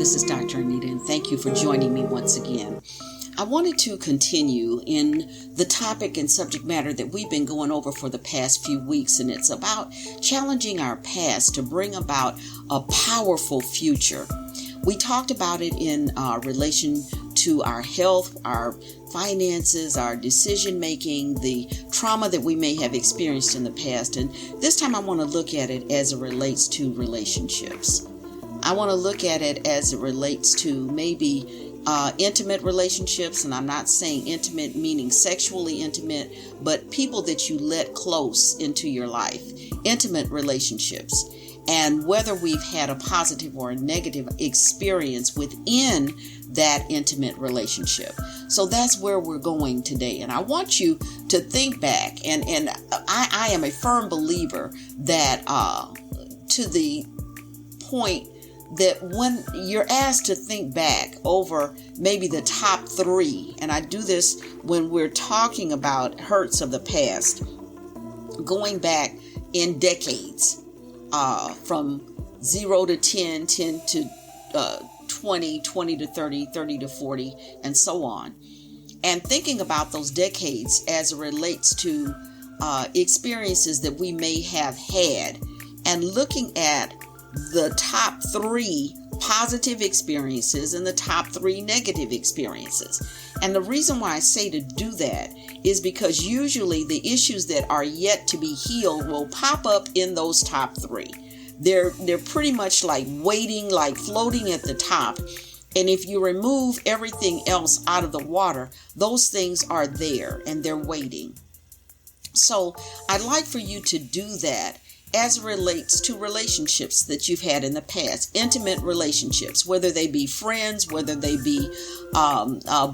this is Dr. Anita, and thank you for joining me once again. I wanted to continue in the topic and subject matter that we've been going over for the past few weeks, and it's about challenging our past to bring about a powerful future. We talked about it in relation to our health, our finances, our decision making, the trauma that we may have experienced in the past. And this time I want to look at it as it relates to relationships. I want to look at it as it relates to maybe intimate relationships, and I'm not saying intimate meaning sexually intimate, but people that you let close into your life, intimate relationships, and whether we've had a positive or a negative experience within that intimate relationship. So that's where we're going today. And I want you to think back, and I am a firm believer that to the point that when you're asked to think back over maybe the top 3, and I do this when we're talking about hurts of the past, going back in decades, from 0 to 10, 10 to 20, 20 to 30, 30 to 40, and so on. And thinking about those decades as it relates to experiences that we may have had, and looking at the top 3 positive experiences and the top 3 negative experiences. And the reason why I say to do that is because usually the issues that are yet to be healed will pop up in those top 3. They're pretty much like waiting, like floating at the top. And if you remove everything else out of the water, those things are there and they're waiting. So I'd like for you to do that as it relates to relationships that you've had in the past, intimate relationships, whether they be friends, whether they be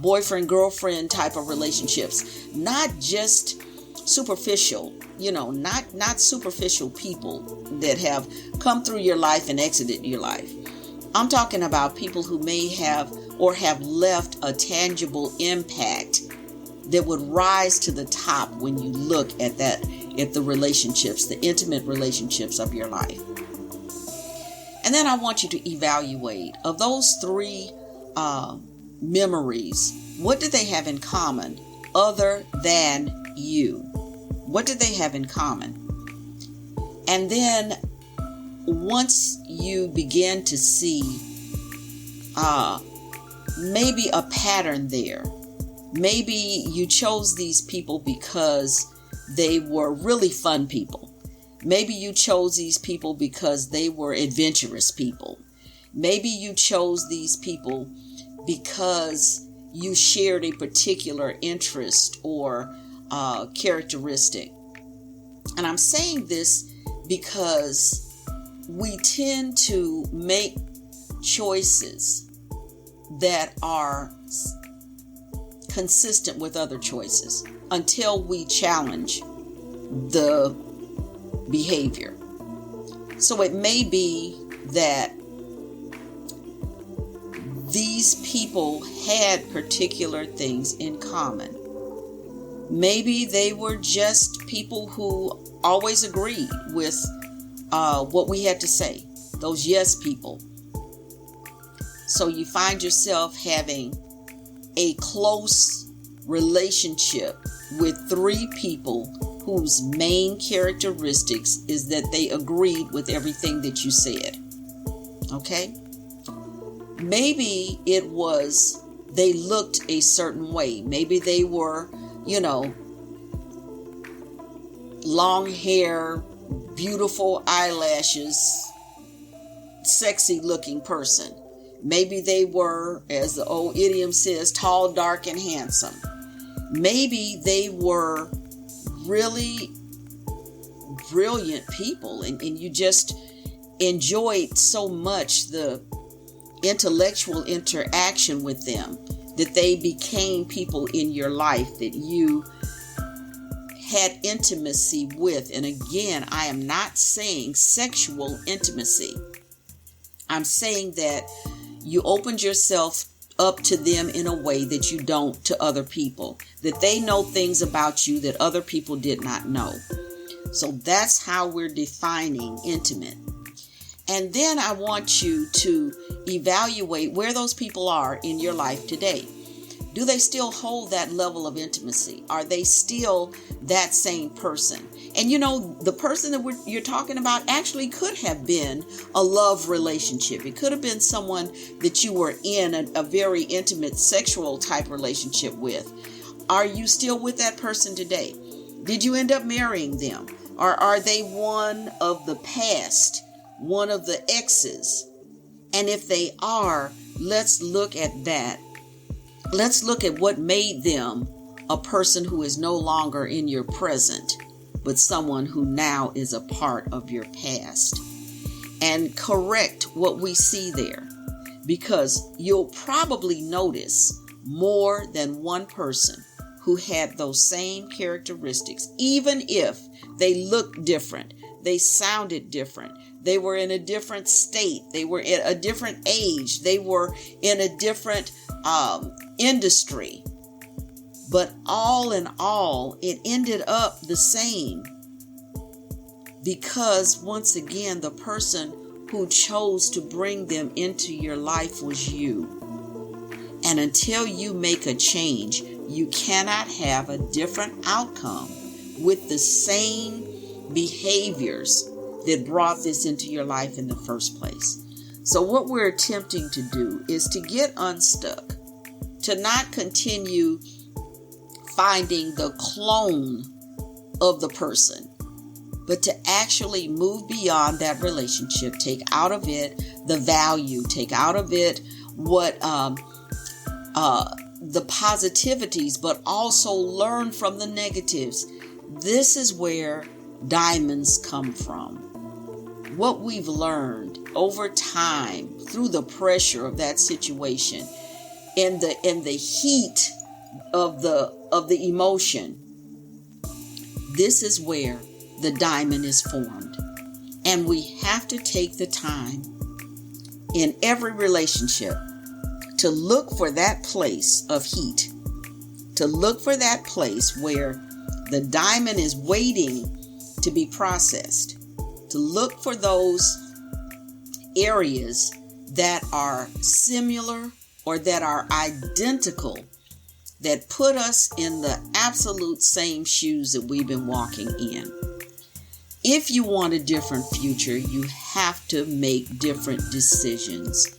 boyfriend, girlfriend type of relationships, not just superficial, not superficial people that have come through your life and exited your life. I'm talking about people who may have or have left a tangible impact that would rise to the top when you look at the relationships, the intimate relationships of your life. And then I want you to evaluate of those 3 memories, what do they have in common other than you? What do they have in common? And then once you begin to see maybe a pattern there, maybe you chose these people because they were really fun people. Maybe you chose these people because they were adventurous people. Maybe you chose these people because you shared a particular interest or characteristic. And I'm saying this because we tend to make choices that are consistent with other choices until we challenge the behavior. So it may be that these people had particular things in common. Maybe they were just people who always agreed with what we had to say, those yes people. So you find yourself having a close relationship with 3 people whose main characteristics is that they agreed with everything that you said. Okay? Maybe it was they looked a certain way. Maybe they were, long hair, beautiful eyelashes, sexy looking person. Maybe they were, as the old idiom says, tall, dark, and handsome. Maybe they were really brilliant people, and you just enjoyed so much the intellectual interaction with them that they became people in your life that you had intimacy with. And again, I am not saying sexual intimacy. I'm saying that you opened yourself up to them in a way that you don't to other people, that they know things about you that other people did not know. So that's how we're defining intimate. And then I want you to evaluate where those people are in your life today. Do they still hold that level of intimacy? Are they still that same person? And the person that you're talking about actually could have been a love relationship. It could have been someone that you were in a very intimate sexual type relationship with. Are you still with that person today? Did you end up marrying them? Or are they one of the past, one of the exes? And if they are, let's look at that. Let's look at what made them a person who is no longer in your present, but someone who now is a part of your past. And correct what we see there, because you'll probably notice more than one person who had those same characteristics, even if they looked different, they sounded different, they were in a different state, they were at a different age, they were in a different industry. But all in all, it ended up the same, because once again, the person who chose to bring them into your life was you. And until you make a change, you cannot have a different outcome with the same behaviors that brought this into your life in the first place. So what we're attempting to do is to get unstuck, to not continue finding the clone of the person, but to actually move beyond that relationship, take out of it the value, take out of it what the positivities, but also learn from the negatives. This is where diamonds come from. What we've learned over time through the pressure of that situation, in the heat of the emotion, this is where the diamond is formed. And we have to take the time in every relationship to look for that place of heat, to look for that place where the diamond is waiting to be processed, to look for those areas that are similar or that are identical, that put us in the absolute same shoes that we've been walking in. If you want a different future, you have to make different decisions.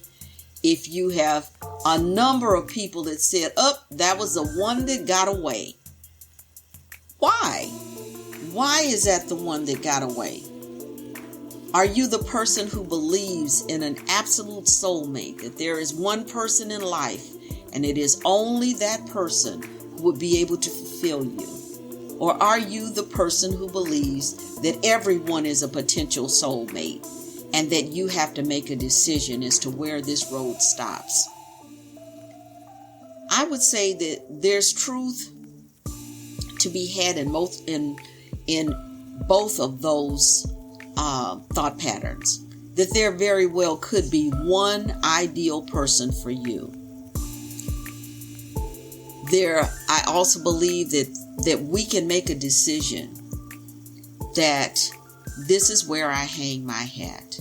If you have a number of people that said, that was the one that got away. Why? Why is that the one that got away? Are you the person who believes in an absolute soulmate, that there is one person in life and it is only that person who would be able to fulfill you? Or are you the person who believes that everyone is a potential soulmate and that you have to make a decision as to where this road stops? I would say that there's truth to be had in both of those thought patterns, that there very well could be one ideal person for you. I also believe that we can make a decision that this is where I hang my hat,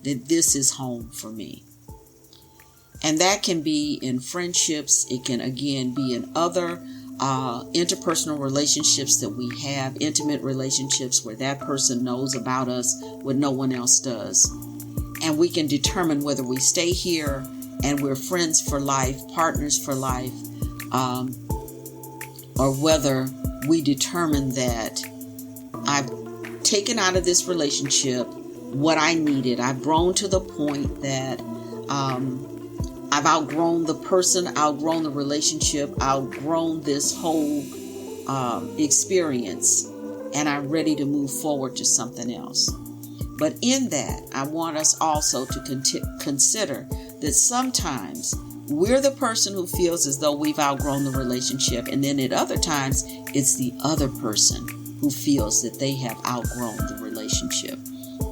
that this is home for me. And that can be in friendships. It can, again, be in other interpersonal relationships that we have, intimate relationships where that person knows about us what no one else does. And we can determine whether we stay here and we're friends for life, partners for life, or whether we determine that I've taken out of this relationship what I needed. I've grown to the point that I've outgrown the person, outgrown the relationship, outgrown this whole experience, and I'm ready to move forward to something else. But in that, I want us also to consider that sometimes we're the person who feels as though we've outgrown the relationship, and then at other times, it's the other person who feels that they have outgrown the relationship.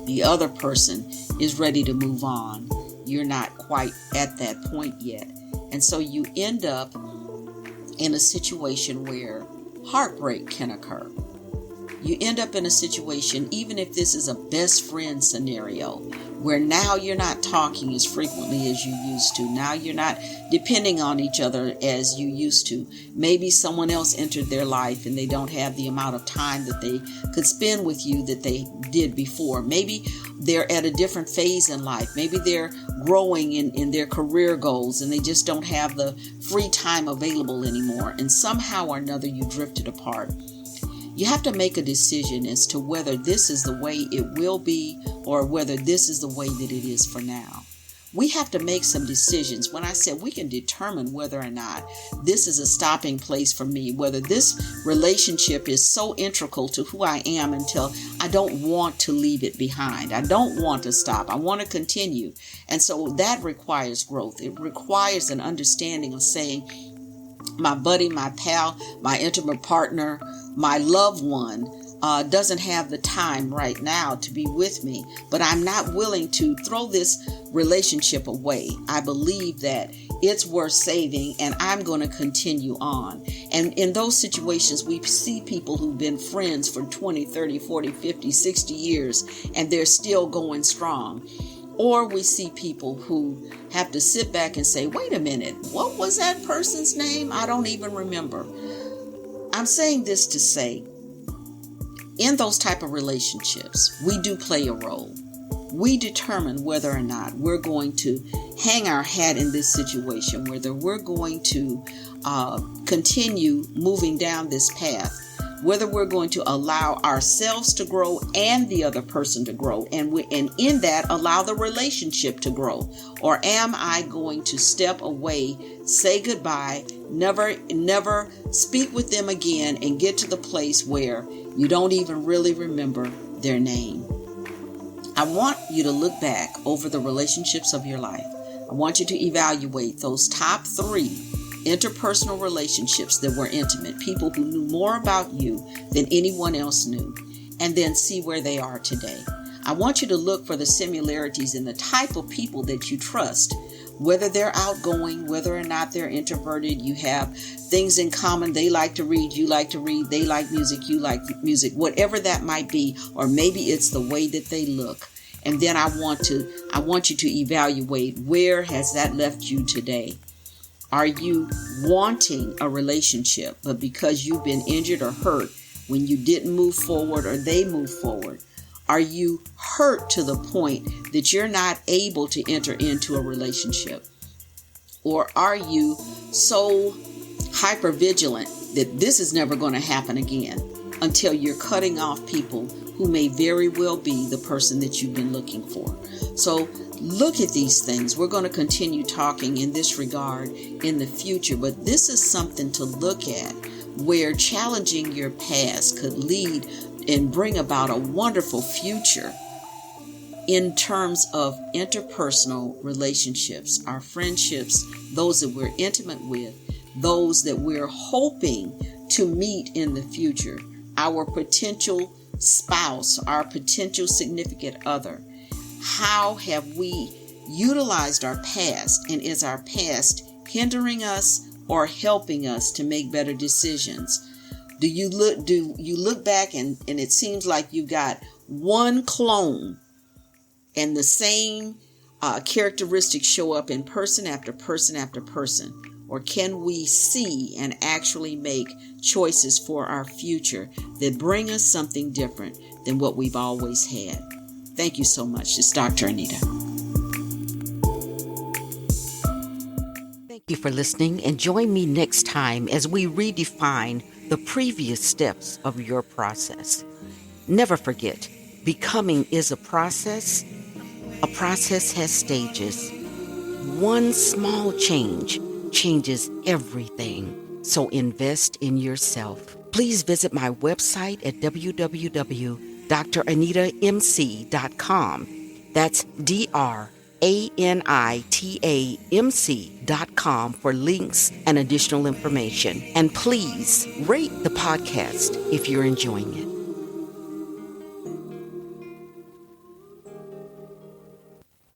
The other person is ready to move on. You're not quite at that point yet. And so you end up in a situation where heartbreak can occur. you end up in a situation, even if this is a best friend scenario, where now you're not talking as frequently as you used to. Now you're not depending on each other as you used to. Maybe someone else entered their life and they don't have the amount of time that they could spend with you that they did before. Maybe they're at a different phase in life. Maybe they're growing in their career goals and they just don't have the free time available anymore. And somehow or another you drifted apart. You have to make a decision as to whether this is the way it will be or whether this is the way that it is for now. We have to make some decisions. When I said we can determine whether or not this is a stopping place for me, whether this relationship is so integral to who I am until I don't want to leave it behind. I don't want to stop. I want to continue. And so that requires growth. It requires an understanding of saying, my buddy, my pal, my intimate partner, my loved one doesn't have the time right now to be with me, but I'm not willing to throw this relationship away. I believe that it's worth saving and I'm going to continue on. And in those situations, we see people who've been friends for 20, 30, 40, 50, 60 years, and they're still going strong. Or we see people who have to sit back and say, wait a minute, what was that person's name? I don't even remember. I'm saying this to say, in those type of relationships, we do play a role. We determine whether or not we're going to hang our hat in this situation, whether we're going to continue moving down this path, whether we're going to allow ourselves to grow and the other person to grow, and in that allow the relationship to grow, or am I going to step away, say goodbye, never speak with them again, and get to the place where you don't even really remember their name. I want you to look back over the relationships of your life. I want you to evaluate those top 3 interpersonal relationships that were intimate, people who knew more about you than anyone else knew, and then see where they are today. I want you to look for the similarities in the type of people that you trust, whether they're outgoing, whether or not they're introverted. You have things in common. They like to read, you like to read, they like music, you like music, whatever that might be, or maybe it's the way that they look. And then I want you to evaluate, where has that left you today? Are you wanting a relationship, but because you've been injured or hurt when you didn't move forward or they moved forward? Are you hurt to the point that you're not able to enter into a relationship? Or are you so hypervigilant that this is never going to happen again until you're cutting off people who may very well be the person that you've been looking for? So look at these things. We're going to continue talking in this regard in the future, but this is something to look at, where challenging your past could lead and bring about a wonderful future in terms of interpersonal relationships, our friendships, those that we're intimate with, those that we're hoping to meet in the future, our potential spouse, our potential significant other. How have we utilized our past, and is our past hindering us or helping us to make better decisions? Do you look back and it seems like you got one clone and the same characteristics show up in person after person after person? Or can we see and actually make choices for our future that bring us something different than what we've always had? Thank you so much. It's Dr. Anita. Thank you for listening, and join me next time as we redefine the previous steps of your process. Never forget, becoming is a process. A process has stages. One small change changes everything. So invest in yourself. Please visit my website at www.DrAnitaMc.com. That's DrAnitaMc.com for links and additional information. And please rate the podcast if you're enjoying it.